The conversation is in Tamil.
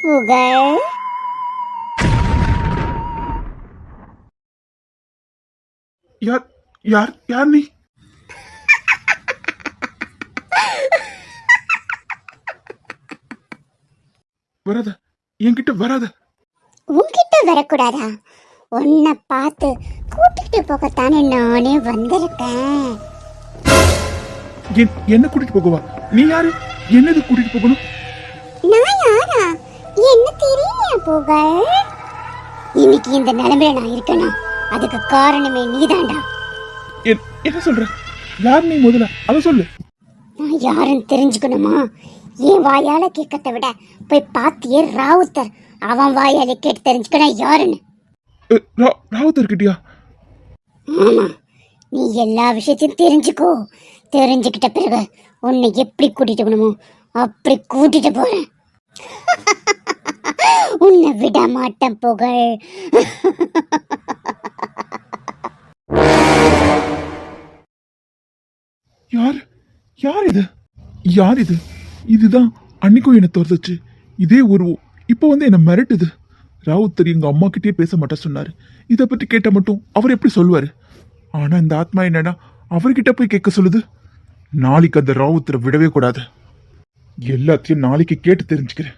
புகழ். யார் யார் யார் நீ? வராத, என்கிட்ட வராத. உன்கிட்ட வரக்கூடாதா? உன்னை பார்த்து கூட்டிட்டு போகத்தானே நானே வந்திருக்கேன். என்ன கூட்டிட்டு போகவா? நீ யாரு? என்னது கூட்டிட்டு போகணும்? நான் யாரா? என்ன தெரியலையா புகழ்? இன்னைக்கு இந்த நிலைமையில நான் இருக்கணும், அதுக்கு காரணமே நீதான்டா. என்ன சொல்ற? யார் நீ? முதல்ல அத சொல்லு. நான் யாருன்னு தெரிஞ்சுக்கணுமா? என் வாயால கேட்கறத விட போய் பாத்தியே ராவுத்தர், அவன் வாயால கேட்டு தெரிஞ்சுக்கணும் யாருன்னு. ராவுத்தர்கிட்டயா? ஆமா, நீ எல்லா விஷயத்தையும் தெரிஞ்சுக்கோ. தெரிஞ்சுக்கிட்ட பிறகு உன்னை எப்படி கூட்டிட்டு போகணுமோ அப்படி கூட்டிட்டு போறேன். உன்னை விட மாட்டேன் புகழ். யார் யார் இது? யார் இது? இதுதான் அன்னைக்கும் என்ன தோர்த்துச்சு. இதே உருவம் இப்போ வந்து என்ன மிரட்டுது. ராவுத்தர் எங்க அம்மா கிட்டே பேச மாட்டேன் சொன்னாரு. இதை பற்றி கேட்ட மட்டும் அவர் எப்படி சொல்லுவாரு? ஆனா இந்த ஆத்மா என்னன்னா அவர்கிட்ட போய் கேட்க சொல்லுது. நாளைக்கு அந்த ராவுத்தரை விடவே கூடாது. எல்லாத்தையும் நாளைக்கு கேட்டு தெரிஞ்சுக்கிறேன்.